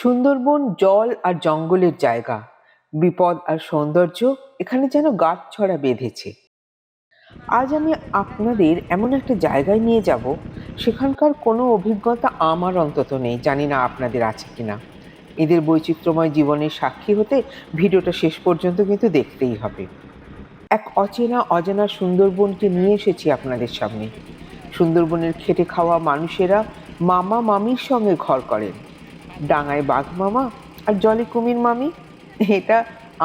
সুন্দরবন জল আর জঙ্গলের জায়গা, বিপদ আর সৌন্দর্য এখানে যেন গাঁটছড়া বেঁধেছে। আজ আমি আপনাদের এমন একটা জায়গায় নিয়ে যাব, সেখানকার কোনো অভিজ্ঞতা আমার অন্তত নেই, জানি না আপনাদের আছে কিনা। এদের বৈচিত্র্যময় জীবনের সাক্ষী হতে ভিডিওটা শেষ পর্যন্ত কিন্তু দেখতেই হবে। এক অচেনা অজানা সুন্দরবনকে নিয়ে এসেছি আপনাদের সামনে। সুন্দরবনের খেটে খাওয়া মানুষেরা মামা মামির সঙ্গে ঘর করেন। ডাঙায় বাঘ মামা আর জলে কুমির মামি, এটা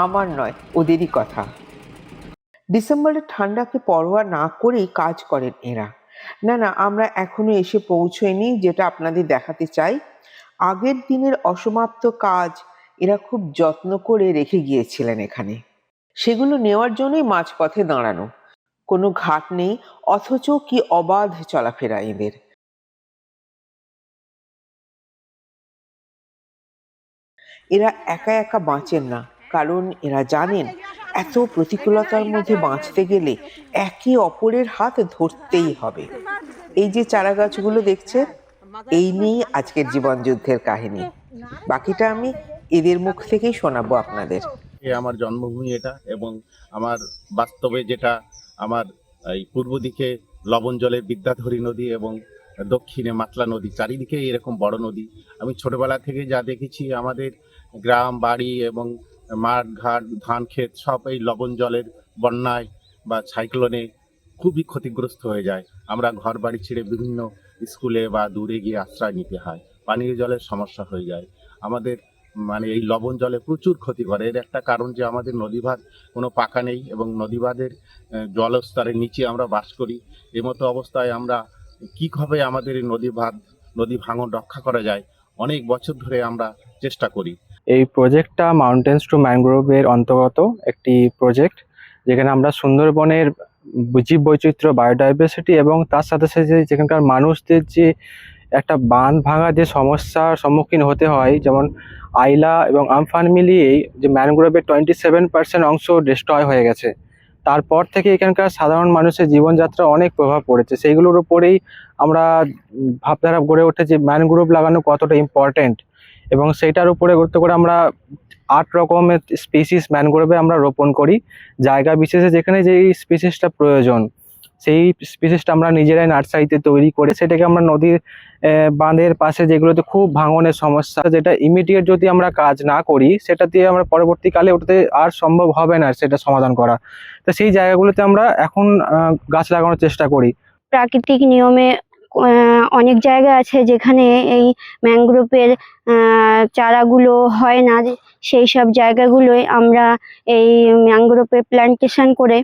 আমার নয়, ওদেরই কথা। ডিসেম্বরের ঠান্ডাকে পরোয়া না করেই কাজ করেন এরা। না, আমরা এখনো এসে পৌঁছইনি, যেটা আপনাদের দেখাতে চাই। আগের দিনের অসমাপ্ত কাজ এরা খুব যত্ন করে রেখে গিয়েছিলেন এখানে। সেগুলো নেওয়ার জন্যই মাঝপথে দাঁড়ানো। কোনো ঘাট নেই, অথচ কি অবাধ চলাফেরা এদের। এরা একা একা বাঁচেন না, কারণ এরা জানেন এত প্রতিকূলতার মধ্যে বাঁচতে গেলে একে অপরের হাত ধরতেই হবে। এই যে চারা গাছগুলো দেখছেন, এই নিয়েই আজকের জীবন যুদ্ধের কাহিনী। বাকিটা আমি এদের মুখ থেকেই শোনাবো আপনাদের। আমার জন্মভূমি এটা, এবং আমার বাস্তবে যেটা আমার এই পূর্ব দিকে লবণ জলের বিদ্যাধরী নদী এবং দক্ষিণে মাতলা নদী, চারিদিকে এরকম বড় নদী। আমি ছোটবেলা থেকে যা দেখেছি, আমাদের গ্রাম বাড়ি এবং মাঠ ঘাট ধান ক্ষেত সব এই লবণ জলের বন্যায় বা সাইক্লোনে খুবই ক্ষতিগ্রস্ত হয়ে যায়। আমরা ঘর বাড়ি ছেড়ে বিভিন্ন স্কুলে বা দূরে গিয়ে আশ্রয় নিতে হয়, পানীয় জলের সমস্যা হয়ে যায়। আমাদের এই লবণ জলে প্রচুর ক্ষতি করে। এর একটা কারণ যে আমাদের নদীবাঁধ কোনো পাকা নেই, এবং নদীবাঁধের জলস্তরের নিচে আমরা বাস করি। এমতো অবস্থায় আমরা কীভাবে আমাদের এই নদী ভাঙন রক্ষা করা যায়, অনেক বছর ধরে আমরা চেষ্টা করি। এই প্রজেক্টটা মাউন্টেন্স টু ম্যানগ্রোভের অন্তর্গত একটি প্রজেক্ট, যেখানে আমরা সুন্দরবনের জীব বৈচিত্র্য, বায়োডাইভার্সিটি এবং তার সাথে সাথে যেখানকার মানুষদের যে একটা বাঁধ ভাঙা যে সমস্যার সম্মুখীন হতে হয়, যেমন আইলা এবং আমফান মিলিয়েই যে ম্যানগ্রোভের 27% অংশ ডিস্ট্রয় হয়ে গেছে। তারপর থেকে এখানকার সাধারণ মানুষের জীবনযাত্রা অনেক প্রভাব পড়েছে। সেইগুলোর উপরেই আমরা ভাবধারা গড়ে ওঠে যে ম্যানগ্রোভ লাগানো কতটা ইম্পর্টেন্ট, এবং সেইটার উপরে গুরুত্ব করে আমরা 8 রকমের স্পিসিস ম্যানগ্রোভে আমরা রোপণ করি। জায়গা বিশেষে যেখানে যেই স্পিসিসটা প্রয়োজন, সেই স্পিসিসটা আমরা নিজেরাই নার্সারিতে তৈরি করে সেটাকে আমরা নদীর বাঁধের পাশে যেগুলোতে খুব ভাঙনের সমস্যা, যেটা ইমিডিয়েট যদি আমরা কাজ না করি, সেটা দিয়ে আমরা পরবর্তীকালে ওটাতে আর সম্ভব হবে না সেটা সমাধান করা। তো সেই জায়গাগুলোতে আমরা এখন গাছ লাগানোর চেষ্টা করি। প্রাকৃতিক নিয়মে অনেক জায়গা আছে যেখানে এই ম্যানগ্রোভের চারাগুলো হয় না, সেই সব জায়গাগুলোয় আমরা এই ম্যানগ্রোভের প্ল্যান্টেশন করে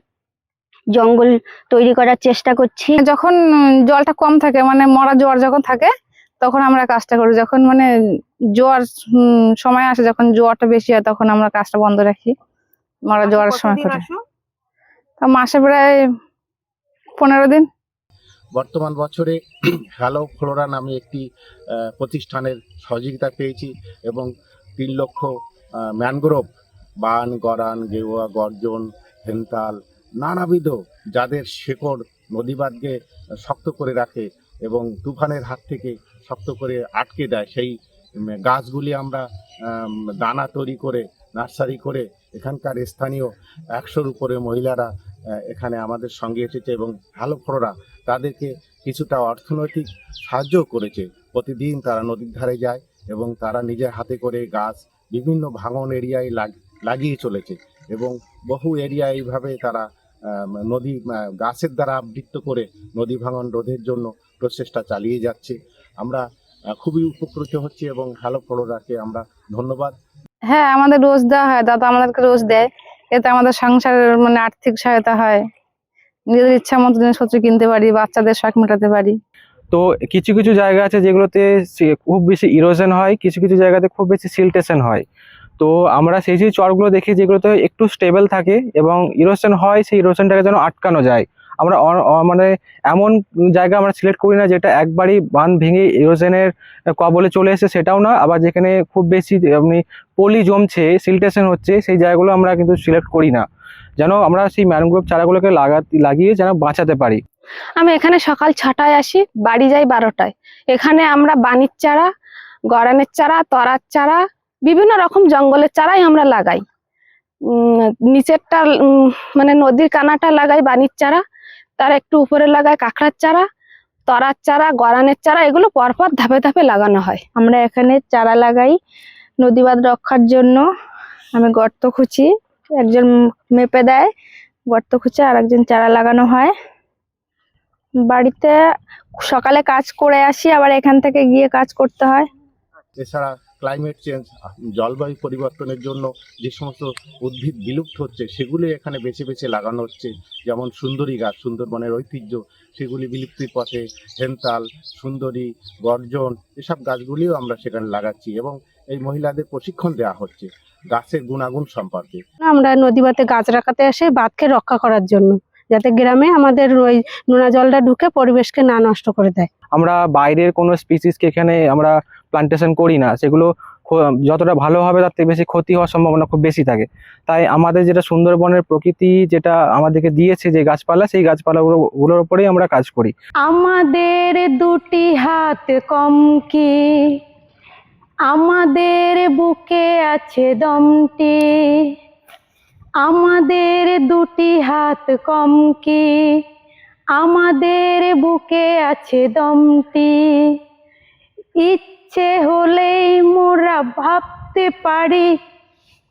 জঙ্গল তৈরি করার চেষ্টা করছি। যখন জলটা কম থাকে, মরা জোয়ার যখন থাকে, তখন আমরা কাজটা করি। যখন জোয়ার সময় আসে, যখন জোয়ারটা বেশি হয়, তখন আমরা কাজটা বন্ধ রাখি। মরা জোয়ারের সময় করি। মাসে প্রায় 15 দিন। বর্তমান বছরে হ্যালো ফ্লোরা নামে একটি প্রতিষ্ঠানের সহযোগিতা পেয়েছি, এবং 3 লক্ষ ম্যানগ্রোভ, বান, গরান, গেওয়া, গর্জন, হেন্তাল, নানাবিধ, যাদের শেকড় নদীবাঁধকে শক্ত করে রাখে এবং তুফানের হাত থেকে শক্ত করে আটকে দেয়, সেই গাছগুলি আমরা দানা তৈরি করে নার্সারি করে এখানকার স্থানীয় 100-র উপরে মহিলারা এখানে আমাদের সঙ্গে এসেছে, এবং হ্যালো ফ্লোরা তাদেরকে কিছুটা অর্থনৈতিক সাহায্য করেছে। প্রতিদিন তারা নদীর ধারে যায় এবং তারা নিজের হাতে করে গাছ বিভিন্ন ভাঙন এরিয়ায় লাগিয়ে চলেছে, এবং বহু এরিয়া এইভাবে তারা নদী গাছের দ্বারা আবৃত করে নদী ভাঙন রোধের জন্য প্রচেষ্টা চালিয়ে যাচ্ছে। আমরা খুবই উপকৃত হচ্ছি, এবং হ্যালো ফ্লোরাকে আমরা ধন্যবাদ। হ্যাঁ, আমাদের রোজ দেওয়া হয়, দাদা আমাদেরকে রোজ দেয়। এতে আমাদের সংসারের আর্থিক সহায়তা হয়, নিজেদের ইচ্ছা মতো জিনিসপত্র কিনতে পারি, বাচ্চাদের শখ মেটাতে পারি। তো কিছু কিছু জায়গা আছে যেগুলোতে খুব বেশি ইরোশন হয়, কিছু কিছু জায়গাতে খুব বেশি সিল্টেশন হয়। তো আমরা সেই চরগুলো দেখি যেগুলোতে একটু স্টেবল থাকে এবং ইরোশন হয়, সেই ইরোশনটাকে যেন আটকানো যায়। আমরা এমন জায়গা আমরা সিলেক্ট করি না যেটা একবারই বাঁধ ভেঙে ইরোশনের কবলে চলে এসে, সেটাও না, আবার যেখানে খুব বেশি পলি জমছে, সিল্টেশন হচ্ছে, সেই জায়গাগুলো আমরা কিন্তু সিলেক্ট করি না, যেন আমরা সেই ম্যানগ্রোভ চারাগুলোকে লাগিয়ে যেন বাঁচাতে পারি। আমি এখানে সকাল 6টায় আসি, বাড়ি যাই 12টায়। এখানে আমরা বাণিজ্য চারা গরানের চারা, তরার চারা, বিভিন্ন রকম জঙ্গলের চারাই আমরা লাগাই। নিচেরটা মানে নদীর কানাটা লাগাই বানির চারা, তার একটু উপরে লাগাই কাঁকড়ার চারা, তরার চারা, গরানের চারা, এগুলো পরপর ধাপে ধাপে লাগানো হয়। আমরা এখানে চারা লাগাই নদী বাঁধ রক্ষার জন্য। আমি গর্ত খুঁচি, একজন মেপে দেয় গর্ত খুঁচে, আর একজন চারা লাগানো হয়। বাড়িতে সকালে কাজ করে আসি, আবার এখান থেকে গিয়ে কাজ করতে হয়। এছাড়া ক্লাইমেট চেঞ্জ, জলবায়ু পরিবর্তনের জন্য যে সমস্ত উদ্ভিদ বিলুপ্ত হচ্ছে সেগুলি এখানে বেছে বেছে লাগানো হচ্ছে। যেমন সুন্দরী গাছ, সুন্দরবনের ঐতিহ্য, সেগুলি বিলুপ্তির পথে। হেনতাল, সুন্দরী, গর্জন, এসব গাছগুলিও আমরা সেখানে লাগাচ্ছি এবং এই মহিলাদের প্রশিক্ষণ দেওয়া হচ্ছে গাছের গুণাগুণ সম্পর্কে। আমরা নদী বাঁধে গাছ রাখাতে আসি বাঁধকে রক্ষা করার জন্য, যাতে গ্রামে আমাদের ওই নোনা জলটা ঢুকে পরিবেশকে না নষ্ট করে দেয়। আমরা বাইরের কোনো স্পিসিসকে এখানে আমরা প্লান্টেশন করি না, সেগুলো যতটা ভালো হবে তার থেকে বেশি ক্ষতি হওয়ার সম্ভাবনা খুব বেশি থাকে। তাই আমাদের যেটা সুন্দরবনের প্রকৃতি যেটা আমাদেরকে দিয়েছে যে গাছপালা, সেই গাছপালাগুলোর উপরেই আমরা কাজ করি। আমাদের দুটি হাত কম কি, আমাদের বুকে আছে দমটি, আমাদের দুটি হাত কম কি, আমাদের বুকে আছে দমটি। ইচ্ছে হলেই মোরা ভাবতে পারি,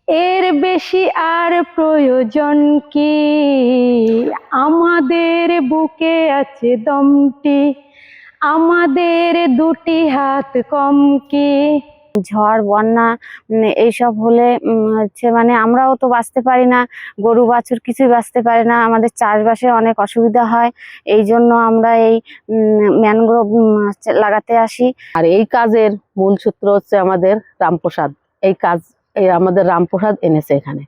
এর বেশি আর প্রয়োজন কি। আমাদের বুকে আছে দমটি, আমাদের দুটি হাত কম কি। ঝড় বন্যা এইসব হলে হচ্ছে মানে আমরাও তো বাঁচতে পারি না, গরু বাছুর কিছুই বাঁচতে পারে না, আমাদের চাষবাসে অনেক অসুবিধা হয়। এই জন্য আমরা এই ম্যানগ্রোভ লাগাতে আসি। আর এই কাজের মূল সূত্র হচ্ছে আমাদের রামপ্রসাদ। এই কাজ আমাদের রামপ্রসাদ এনেছে এখানে,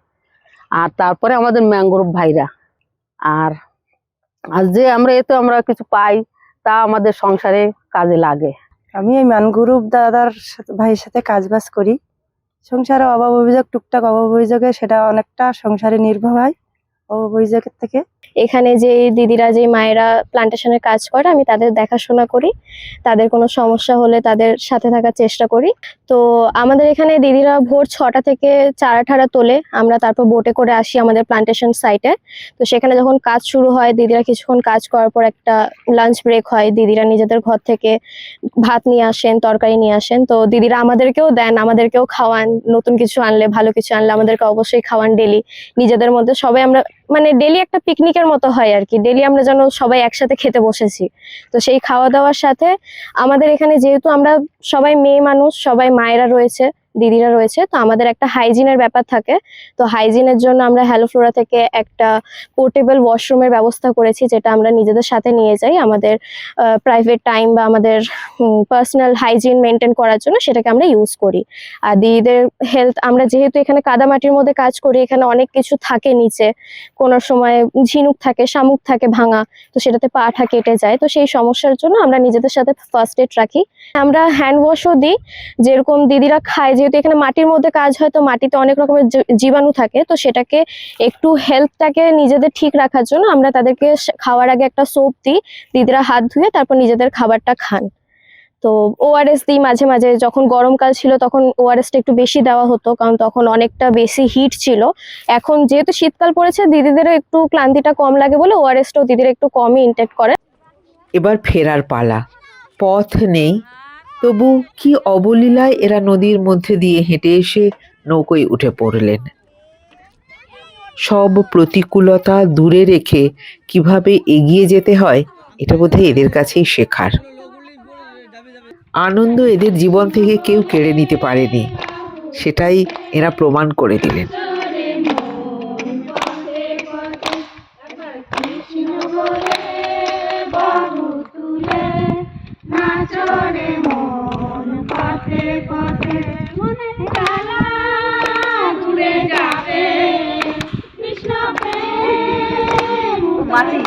আর তারপরে আমাদের ম্যানগ্রোভ ভাইরা। আর যে আমরা কিছু পাই, তা আমাদের সংসারে কাজে লাগে। আমি এই ম্যানগ্রোভ দাদার ভাইয়ের সাথে কাজ বাজ করি। সংসারে অভাব অভিযোগ, টুকটাক অভাব অভিযোগে সেটা অনেকটা সংসারে নির্ভর হয় অভাব অভিযোগের থেকে। এখানে যে দিদিরা, যে মায়েরা প্লান্টেশনের কাজ করে, আমি তাদের দেখাশোনা করি। তাদের কোনো সমস্যা হলে তাদের সাথে থাকার চেষ্টা করি। তো আমাদের এখানে দিদিরা ভোর 6টা থেকে চারা ঠারা তোলে, আমরা তারপর বোটে করে আসি আমাদের প্লান্টেশন সাইটে। তো সেখানে যখন কাজ শুরু হয়, দিদিরা কিছুক্ষণ কাজ করার পর একটা লাঞ্চ ব্রেক হয়, দিদিরা নিজেদের ঘর থেকে ভাত নিয়ে আসেন, তরকারি নিয়ে আসেন। তো দিদিরা আমাদেরকেও দেন, আমাদেরকেও খাওয়ান। নতুন কিছু আনলে, ভালো কিছু আনলে আমাদেরকে অবশ্যই খাওয়ান ডেলি। নিজেদের মধ্যে সবাই আমরা মানে ডেলি একটা পিকনিকের মতো হয় আর কি, ডেলি আমরা যেন সবাই একসাথে খেতে বসেছি। তো সেই খাওয়া দাওয়ার সাথে আমাদের এখানে যেহেতু আমরা সবাই মেয়ে মানুষ, সবাই মায়েরা রয়েছে, দিদিরা রয়েছে, তো আমাদের একটা হাইজিনের ব্যাপার থাকে। তো হাইজিনের জন্য আমরা হ্যালো ফ্লোরা থেকে একটা পোর্টেবল ওয়াশরুমের ব্যবস্থা করেছি, যেটা আমরা নিজেদের সাথে নিয়ে যাই আমাদের প্রাইভেট টাইম বা আমাদের পার্সোনাল হাইজিন মেনটেন করার জন্য, সেটাকে আমরা ইউজ করি। আর দিদিদের হেলথ, আমরা যেহেতু এখানে কাদামাটির মধ্যে কাজ করি, এখানে অনেক কিছু থাকে নিচে, কোনো সময় ঝিনুক থাকে, শামুক থাকে ভাঙা, তো সেটাতে পাটা কেটে যায়। তো সেই সমস্যার জন্য আমরা নিজেদের সাথে ফার্স্ট এড রাখি। আমরা হ্যান্ড ওয়াশও দিই, যেরকম দিদিরা খায়, যেহেতু এখানে মাটির মধ্যে কাজ হয়, তো মাটিতে অনেক রকমের জীবাণু থাকে, তো সেটাকে একটু হেলথটাকে নিজেদের ঠিক রাখার জন্য আমরা তাদেরকে খাওয়ার আগে একটা সোপ দিই, দিদিরা হাত ধুয়ে তারপর নিজেদের খাবারটা খান। তো ওআরএস দিই মাঝে মাঝে, যখন গরমকাল ছিল তখন ওআরএসটা একটু বেশি দেওয়া হতো, কারণ তখন অনেকটা বেশি হিট ছিল। এখন যেহেতু শীতকাল পড়েছে, দিদিদেরও একটু ক্লান্তিটা কম লাগে বলে ওআরএসটাও দিদিরা একটু কমই ইনটেক করে। এবার ফেরার পালা। পথ নেই, তবু কি অবলীলায় এরা নদীর মধ্যে দিয়ে হেঁটে এসে নৌকোয় উঠে পড়লেন। সব প্রতিকূলতা দূরে রেখে কিভাবে এগিয়ে যেতে হয়, এটা বোধহয় এদের কাছেই শেখার। আনন্দ এদের জীবন থেকে কেউ কেড়ে নিতে পারেনি, সেটাই এরা প্রমাণ করে দিলেন। মাটি